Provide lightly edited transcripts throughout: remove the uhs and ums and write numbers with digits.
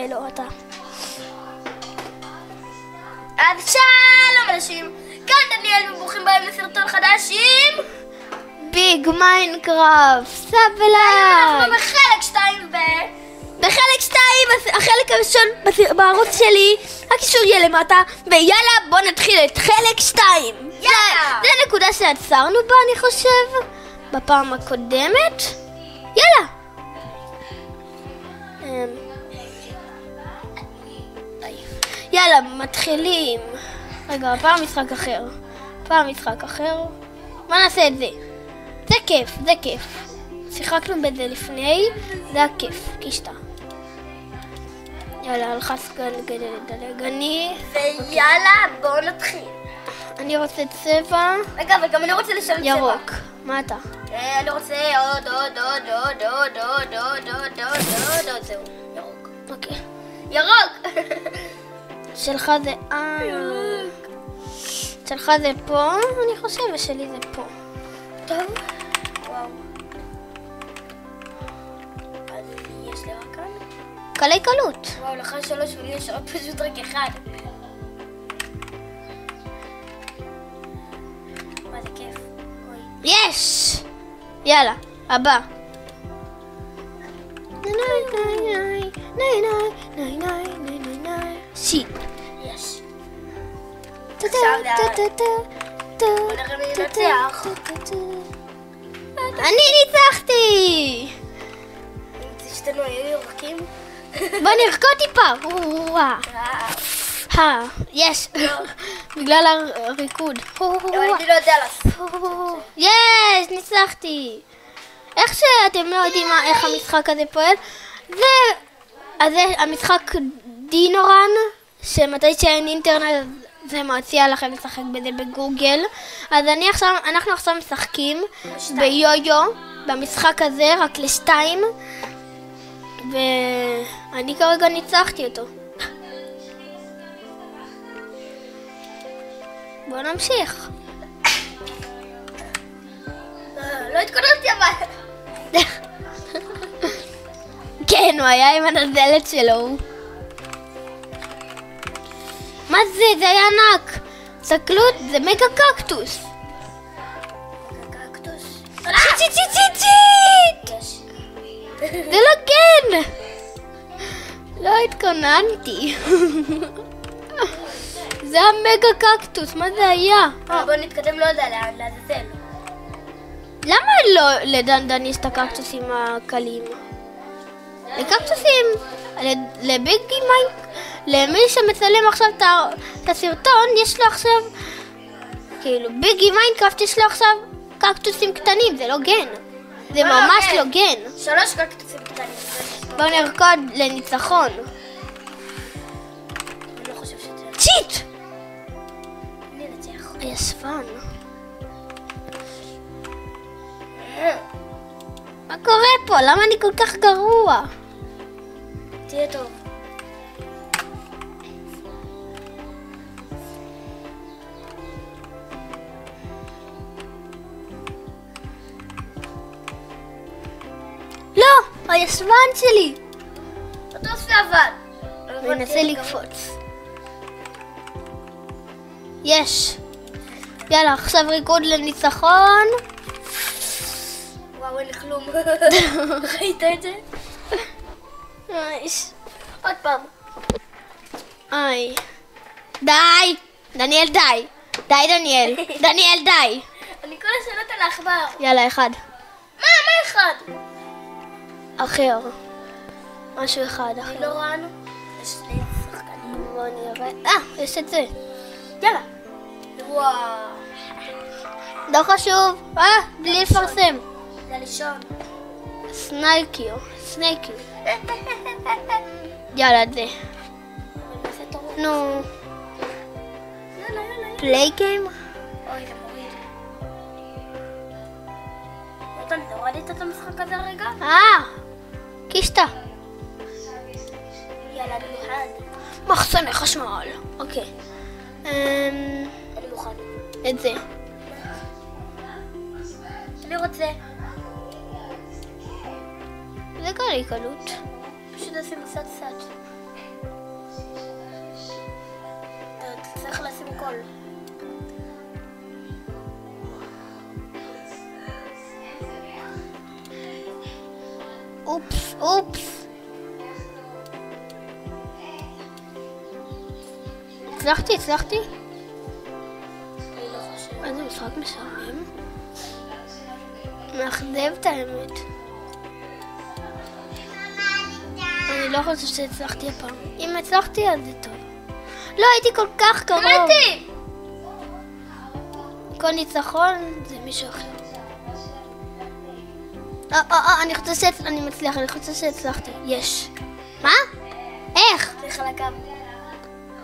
לא, אתה. אז שלום אנשים, כאן דניאל וברוכים באים לסרטון חדש עם ביג מיינקראפט, סאב ולייק. אנחנו בחלק 2 בחלק 2, החלק הראשון בערוץ שלי, הקישור יהיה למטה, ויאללה בוא נתחיל את חלק 2. יאללה. זה נקודה שעצרנו בה אני חושב, בפעם הקודמת. יאללה. יאללה, מתחילים. רגע, פעם משחק אחר. מה נעשה את זה? זה כיף, זה כיף. שיחקנו בזה לפני, זה היה כיף, קישתה. יאללה, לחץ כדי לדלג. ויאללה, בואו נתחיל. אני רוצה צבע. רגע, וגם אני רוצה לשאול צבע. ירוק. מה אתה? אני רוצה עוד, זהו, ירוק. אוקיי. ירוק! שלך זה... שלך זה פה, אני חושב, ושלי זה פה. טוב. וואו. אז יש לי רק כאן? קלי קלות. וואו, לך 3 ולי יש עוד פשוט רק 1. מה זה כיף. אוי. יש! יאללה, הבא. שיט. יש. אני ניצחתי! שתנו היו יורקים? בוא נרקוד טיפה. יש. בגלל הריקוד. אני לא יודע לעשות. יש, ניצחתי. איך שאתם לא יודעים איך המשחק הזה פועל, זה המשחק דינורן, שמתי שאין אינטרנט זה מציע לכם לשחק בזה בגוגל. אז אנחנו עכשיו משחקים ביו-יו במשחק הזה רק ל2, ואני כרגע ניצחתי אותו. בואו נמשיך. לא התכוננתי אבל. כן, הוא היה עם הנזלת שלו. מה זה? זה היה ענק. תסתכלו, זה מגה קקטוס. קקטוס. שיט! זה לא כן. לא התכוננתי. זה המגה קקטוס, מה זה היה? בוא נתקדם, לא יודע לאן, לעזאזל. למה לא לדנדן יש את הקקטוסים הקלים? לקקטוסים, לביגי מיינק, למי שמצלם עכשיו את הסרטון, יש לו עכשיו, כאילו ביגי מיינקראפט יש לו עכשיו קקטוסים קטנים, זה לא גן. זה ממש לא גן. 3 קקטוסים קטנים. בוא נרקוד לניצחון. אני לא חושב שזה... צ'יט! אני נצח. יספן. מה קורה פה? למה אני כל כך גרוע? תהיה טוב. לא! הישבן שלי! אתה עושה אבל. מנסה לקפוץ. יש! יאללה, עכשיו ריקוד לניצחון. וואו, אין לי כלום. ראית את זה? עוד פעם. איי. די! דניאל די! די דניאל! דניאל די! אני כל השאלות על העכבר. יאללה, אחד. מה אחד? אחר. משהו אחד אחר. אני לא ראינו. יש 2 שחקנים. בוא נראה. יש את זה. יאללה. וואו. לא חשוב. בלי לפרסם. זה לישון. סנייקיו. יאללה, זה. נו. יאללה. פליי גיים? אוי, זה מוריד. אתה הורדת את המשחק הזה רגע? קישתה. יאללה, אני מוכן. מחסני חשמל. אוקיי. אני מוכן. את זה. אני רוצה. זה קלי קלות. פשוט לשים קצת קצת. אתה צריך לשים הכל. אופס, אופס. הצלחתי? אני לא חושבת. איזה משחק משעמם. מאכזב את האמת. אני לא חושבת שהצלחתי הפעם. אם הצלחתי אז זה טוב. לא, הייתי כל כך קרוב. הייתי! כל ניצחון זה מישהו אחר. אני חושבת שאני מצליח, אני חושבת שהצלחתי. יש. מה? איך? צריך על הקו.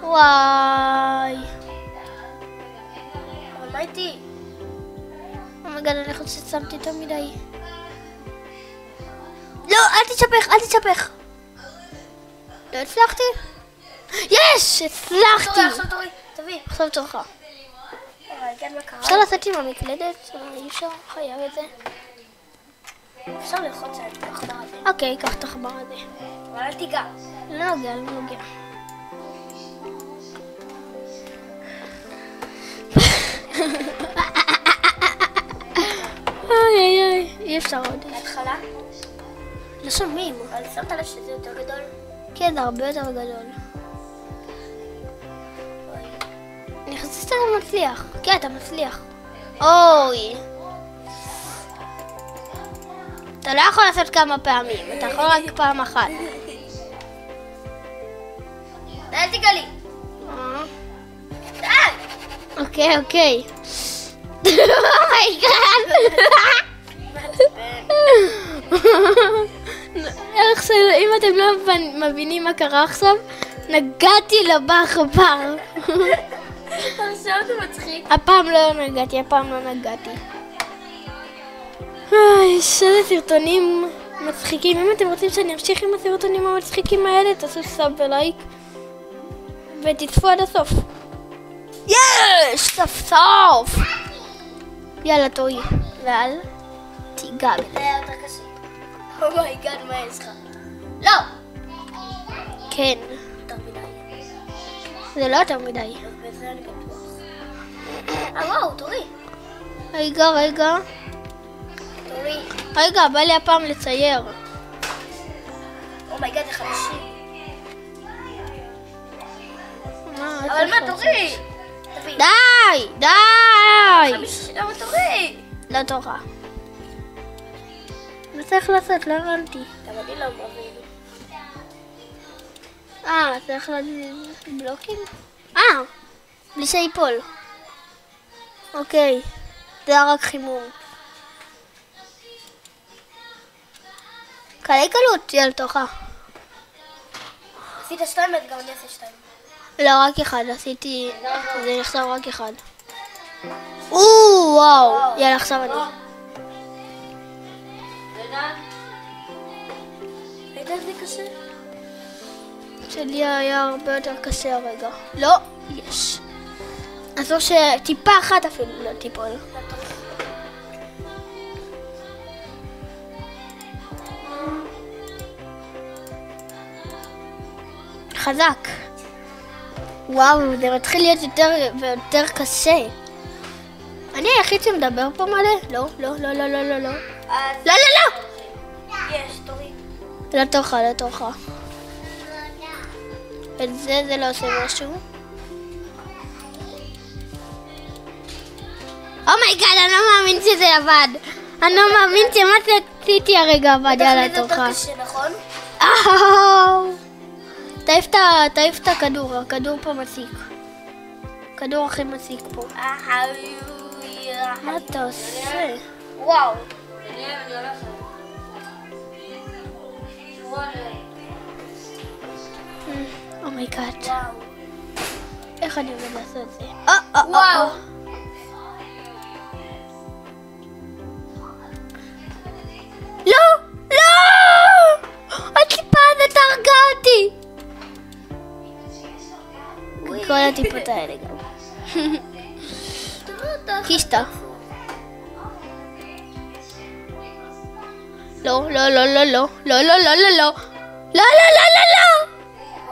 וואי. אבל מה איתי? אומייגד, אני חושבת ששמתי יותר מדי. לא, אל תתשפך. לא הצלחתי? יש! הצלחתי! עכשיו תורי, תביא. עכשיו תורך. אבל כן, מה קרה? אפשר לעשות עם המקלדת? אי אפשר, חייב את זה. אפשר ללחוץ על העכבר הזה. אוקיי, קח את העכבר הזה. אבל אל תיגע. לא נוגע. איי, אי אפשר עוד. להתחלה? לא שומעים. אבל שמת לב שזה יותר גדול? כן, זה הרבה יותר גדול. אני חושבת שאתה מצליח. כן, אתה מצליח. אוי. אתה לא יכול לעשות כמה פעמים, אתה יכול רק פעם אחת. אל תיגע לי. די! אוקיי. אומייגאד. איך אם אתם לא מבינים מה קרה עכשיו, נגעתי בעכבר. עכשיו זה מצחיק. הפעם לא נגעתי. איזה סרטונים מצחיקים. אם אתם רוצים שאני אמשיך עם הסרטונים המצחיקים האלה, תעשו סאב ולייק ותצפו עד הסוף. יש! סוף! יאללה, תורי. ואל תיגע בזה. זה היה יותר קשה. אומייגאד, מה יש לך? לא! כן. יותר מדי. זה לא יותר מדי. אז בזה אני בטוח. וואו, תורי. רגע. תורי. בא לי הפעם לצייר. אומייגאד, זה 50. אבל מה, תורי? תביא. די! 50, אבל תורי. לא תורך. מה צריך לעשות? לא הבנתי. גם אני לא מבין. צריך להזיז בלוקים? בלי שיפול. אוקיי. זה היה רק חימום. קלי קלות, יאללה תורך. עשית 2 וגם אני אעשה 2. לא, רק אחד, עשיתי... זה נחשב רק אחד. וואו. יאללה, עכשיו אני. ראית איך זה קשה? שלי היה הרבה יותר קשה הרגע. לא, יש. אסור שטיפה אחת אפילו לא תיפול. חזק. וואו, זה מתחיל להיות יותר ויותר קשה. אני היחיד שמדבר פה מלא? לא. אז... לא. יש, תורי. לא תורך. את זה לא עושה משהו. אומייגאד, אני לא מאמין שזה עבד. אני לא מאמין שמה שעשיתי הרגע עבד. יאללה, זה יותר תורך. קשה, נכון? תעיף את הכדור, הכדור פה מציק. הכדור הכי מציק פה. מה אתה עושה? וואו. אומייגאד. וואו. איך אני עובד לעשות את זה? וואו. לא! הטיפה הזאת הרגה אותי! כל הטיפות האלה גם. קישטה. לא. לא, לא, לא, לא, לא!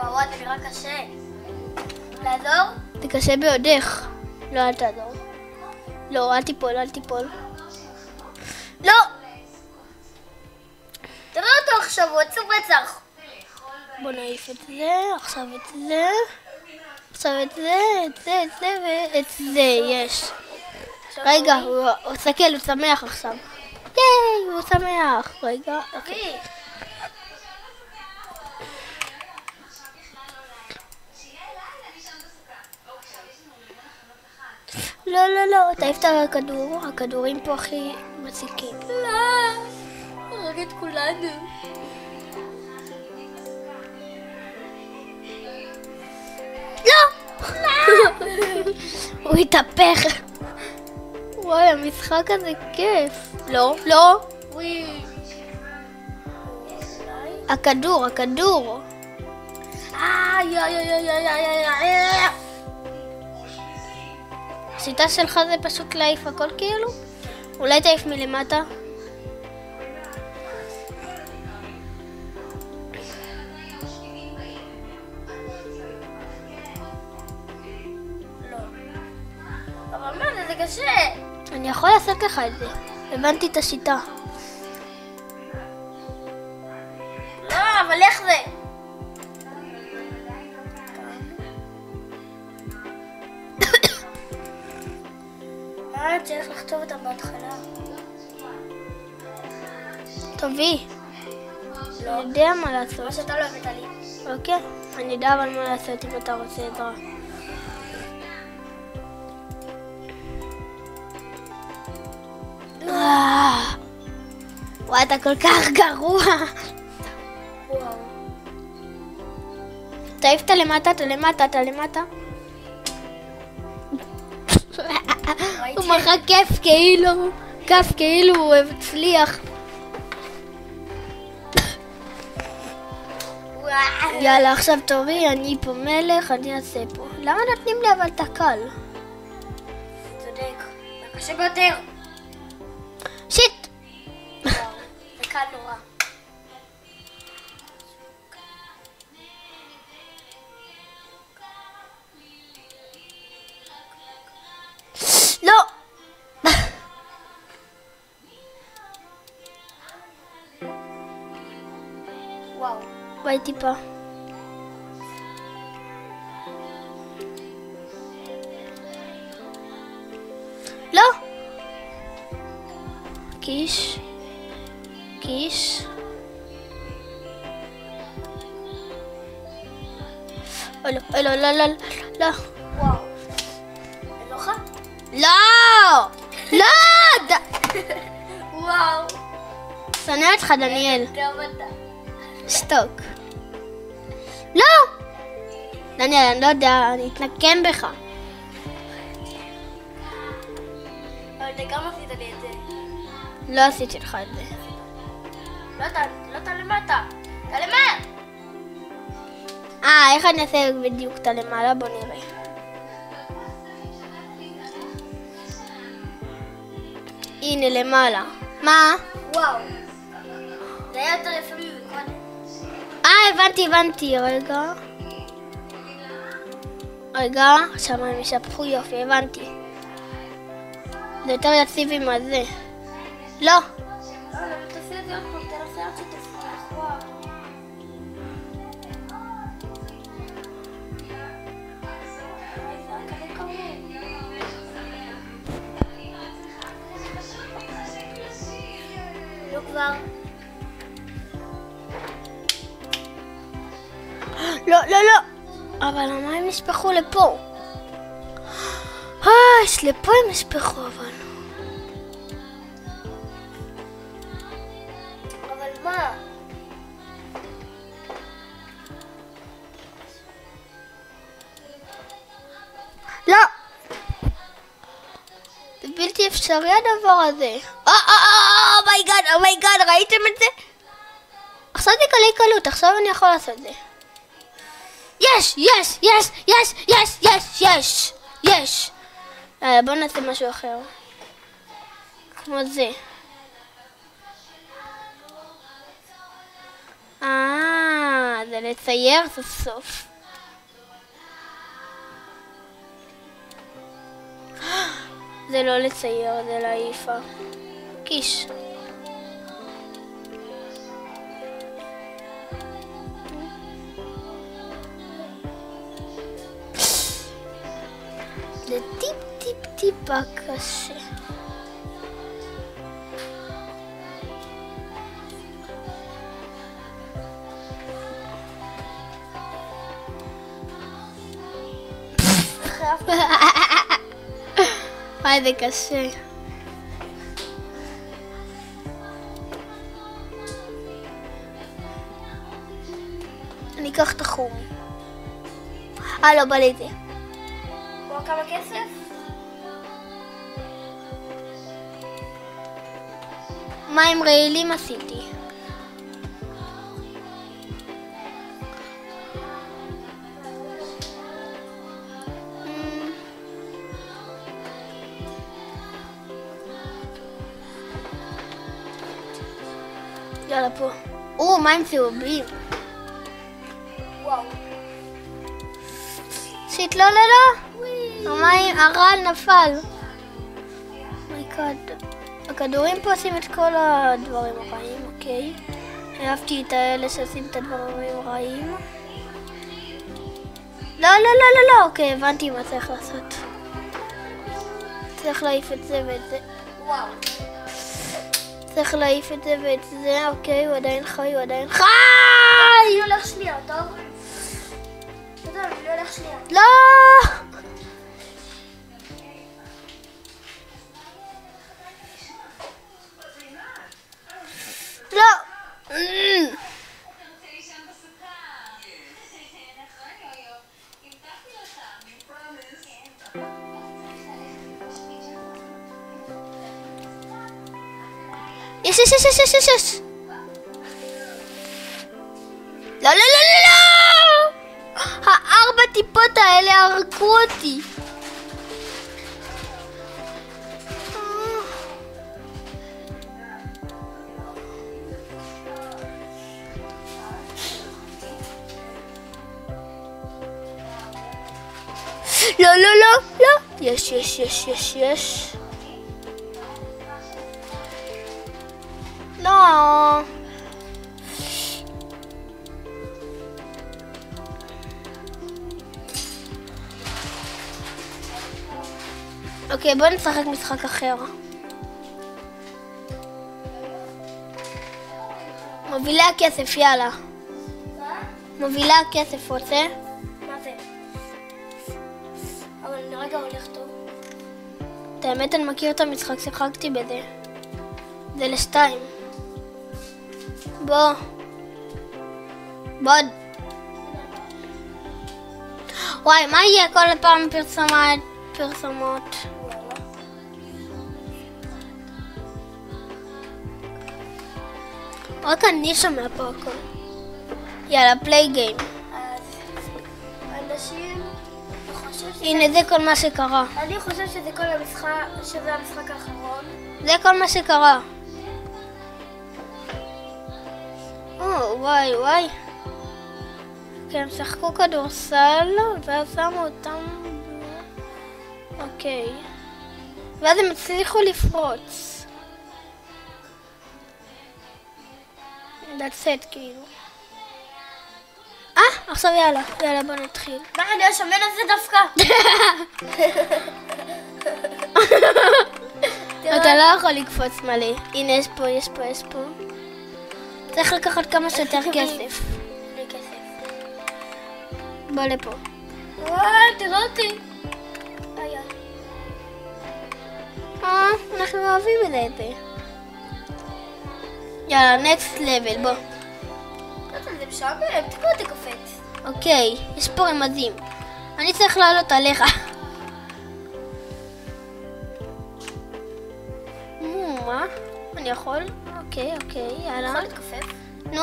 וואו, זה נראה קשה. לעזור? זה קשה ביודך. לא, אל תעזור. לא, אל תיפול, אל תיפול. לא! תראה אותו עכשיו, הוא עצוב רצח. בוא נעיף את זה, עכשיו את זה. עכשיו את זה, את זה, את זה ואת זה, יש. רגע, הוא סתכל, הוא שמח עכשיו. ייי, הוא שמח. רגע, אוקיי. לא, לא, לא, תעיף את הכדור, הכדורים פה הכי מציקים. לא, הרג את כולנו. לא! הוא התהפך. וואי, המשחק הזה כיף. לא, לא. וואי. הכדור, הכדור. השיטה שלך זה פשוט להעיף הכל כאילו? אולי תעיף מלמטה? לא. אבל מה זה קשה. אני יכול לעשות לך את זה. הבנתי את השיטה. לא, אבל איך זה? צריך לכתוב אותם בהתחלה. טובי. אני יודע מה לעשות. מה שאתה לא הבאת לי. אוקיי, אני יודע אבל מה לעשות אם אתה רוצה עזרה. וואי, אתה כל כך גרוע. וואו. תעיף את הלמטה, את הלמטה, את הלמטה. הוא מחא כיף כאילו הוא הצליח. יאללה, עכשיו תורי, אני פה מלך, אני אעשה פה. למה נותנים לי אבל את הקל? צודק. זה קשה ביותר. שיט! וואו, זה קל נורא. לא! וואו. ביי טיפה. לא! קיש. קיש. לא, לא, לא, לא, לא. וואו. אין לך? לא! לא! וואו. שונא אותך, דניאל. גם אתה. שתוק. לא! דניאל, אני לא יודע, אני אתנקם בך. אבל אתה גם עשית לי את זה. לא עשיתי לך את זה. לא, אתה למטה. אתה למטה. איך אני אעשה בדיוק את הלמעלה? בוא נראה. הנה למעלה. מה? וואו. זה היה יותר יפה ממקודם. הבנתי. רגע, עכשיו הם ישפכו יופי, הבנתי. זה יותר יציב עם הזה. לא. לא, תעשי את זה עוד פעם, תנסה עד שתפרח, וואו. לא כבר. לא. אבל המים נשפכו לפה. לפה הם נשפכו אבל. אבל מה? לא! זה בלתי אפשרי הדבר הזה. אומייגאד, ראיתם את זה? עכשיו זה קלות, עכשיו אני יכול לעשות את זה. יש! בוא נעשה משהו אחר. כמו זה. זה לצייר סוף סוף. זה לא לצייר, זה להעיפה. קיש. זה טיפה קשה. וואי, זה קשה. אני אקח את החום. לא בא לי את זה. בוא, כמה כסף? מים רעילים עשיתי. יאללה פה. מים צהובים. וואו. שיט, לא. המים, הרעל נפל. הכדורים פה עושים את כל הדברים הרעים, אוקיי. אהבתי את האלה שעושים את הדברים הרעים. לא, אוקיי, הבנתי מה צריך לעשות. צריך להעיף את זה ואת זה. וואו. צריך להעיף את זה ואת זה, אוקיי, הוא עדיין חי. אני הולך שנייה, טוב? אתה יודע, אני הולך שנייה. לא! יש. לא. הארבע טיפות האלה הרגו אותי. לא. יש. לא. אוקיי, בוא נשחק משחק אחר. מובילי הכסף, יאללה. מובילי הכסף, רוצה? מה זה? אבל אני רגע הולך טוב. את האמת, אני מכיר את המשחק, שיחקתי בזה. זה לשתיים. בוא. וואי, מה יהיה כל פעם פרסומות? רק אני שומע פה הכל. יאללה, פליי גיים. אנשים חושב שזה... הנה, זה כל מה שקרה. אני חושב שזה כל המשחק, שזה המשחק האחרון. זה כל מה שקרה. וואי. כי הם שחקו כדורסל, ואז שמו אותם... אוקיי. ואז הם הצליחו לפרוץ. That's it, כאילו. עכשיו יאללה, בוא נתחיל. מה, אני אשמן את זה דווקא? אתה לא יכול לקפוץ מלא. הנה, יש פה. צריך לקחת כמה שיותר כסף. בלי כסף. בוא לפה. וואי, תראה אותי. אנחנו אוהבים את זה. יאללה, next level, בוא. זה משעמם, תקרא אותי קופץ. אוקיי, יש פה רמזים. אני צריך לעלות עליך. מה? אני יכול? אוקיי, יאללה. יכול להתכופף? נו.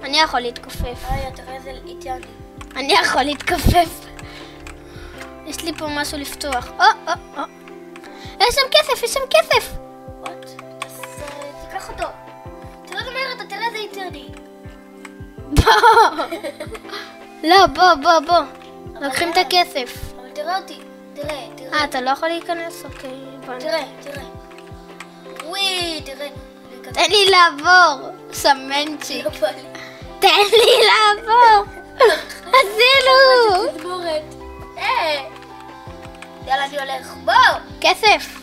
אני יכול להתכופף. תראה איזה איתי אני. אני יכול להתכופף. יש לי פה משהו לפתוח. יש שם כסף. תיקח אותו. תראה גם מהר, אתה תראה איזה איתי איצירדי. לא, בוא. לוקחים את הכסף. אבל תראה אותי. תראה. אתה לא יכול להיכנס? אוקיי, הבנתי. תראה. וואי, תראה. תן לי לעבור, סמנצ'יק. לא בא לי. תן לי לעבור. עשינו. תזמורת. יאללה, אני הולך. בוא. כסף.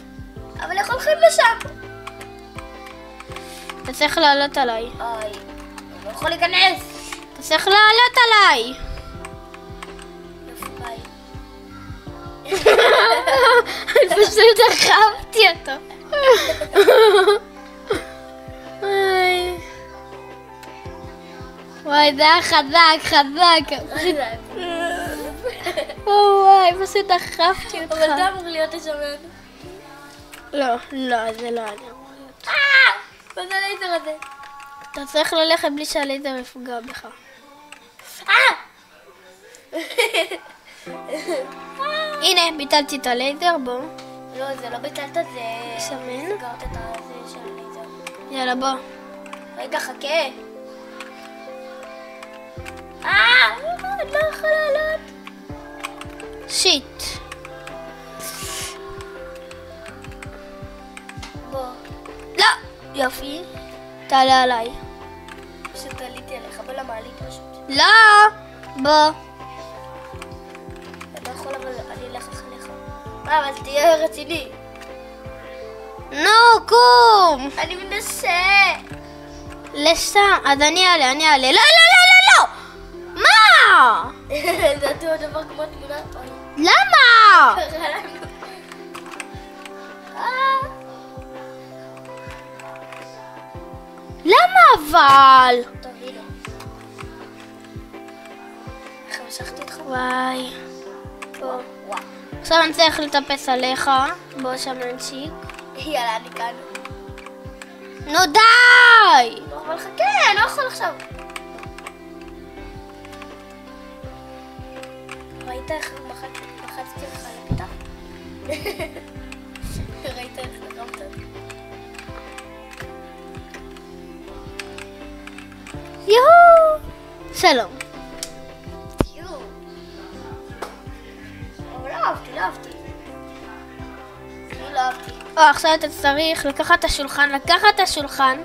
אבל איך הולכים לשם? אתה צריך לעלות עליי. אוי, אני לא יכול להיכנס. אתה צריך לעלות עליי. יופי, ביי. אני פשוט דחפתי אותו. וואי, זה היה חזק. וואי, פשוט דחפתי אותך. אבל אתה אמור להיות השמן. לא, זה לא אני אמור להיות. מה זה הלייזר הזה? אתה צריך ללכת בלי שהלייזר יפגע בך. הנה, ביטלתי את הלייזר, בוא. לא, זה לא ביטלת, זה... שמן? סגרת את הזה של הלייזר. יאללה, בוא. רגע, חכה. אני לא יכול לעלות. שיט. בוא. לא! יופי. תעלה עליי. פשוט עליתי עליך, בוא למעלית פשוט. לא! בוא. אתה לא יכול, אבל אני אלך אחריך. אבל תהיה רציני. נו, קום! אני מנסה. לשם, אז אני אעלה. לא! מה? זה אותו דבר כמו תמונה. למה? קרה לנו. למה אבל? טוב, הנה. איך משכתי אותך? וואי. פה. וואו. עכשיו אני צריך לטפס עליך. בוא שמנצ'יק. יאללה, אני כאן. נו די! לא, אבל חכה, אני לא יכול עכשיו. ראית איך לחצתי לך לפיתה? ראית איך הרמת? יואו! שלום. יואו. אבל לא אהבתי. אני לא אהבתי. עכשיו אתה צריך לקחת את השולחן.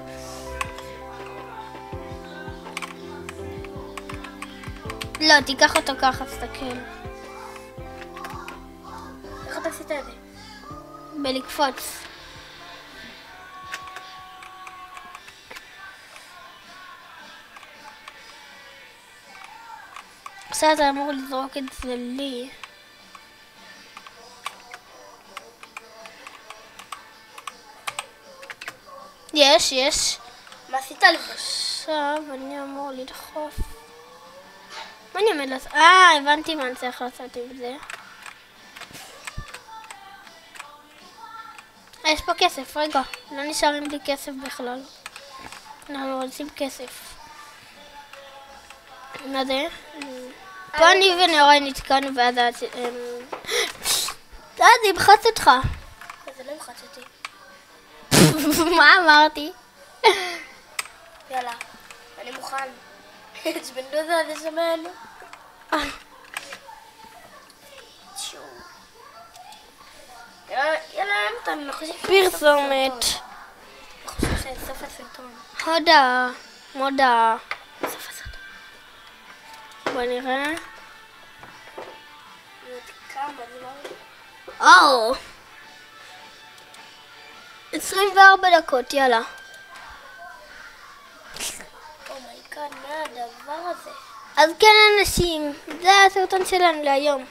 לא, תיקח אותו ככה, תסתכל. איך אתה עשית את זה? בלקפוץ. עכשיו אתה אמור לזרוק את זה לי. יש. מה עשית לי? עכשיו אני אמור לדחוף. מה אני עומד לעשות? הבנתי מה אני צריך לעשות עם זה. יש פה כסף, רגע. לא נשארים בלי כסף בכלל. אנחנו רוצים כסף. מה זה? פה אני ונאורי נתקענו ואז ימחץ אותך. זה לא ימחץ אותי. מה אמרתי? יאללה, אני מוכן. צ'בנדוזה, זה שמן. יאללה, אני חושב... פרסומת. אני חושב שזה סוף הסרטון. מודה. סוף הסרטון. בוא נראה. כמה, 24 דקות, יאללה. אומייגאד, מה הדבר הזה? אז כן אנשים, זה הסרטון שלנו להיום.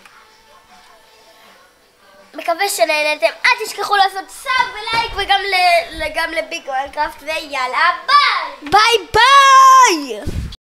מקווה שנהנתם. אל תשכחו לעשות סאב ולייק וגם לביג מיינקראפט ויאללה ביי! ביי ביי!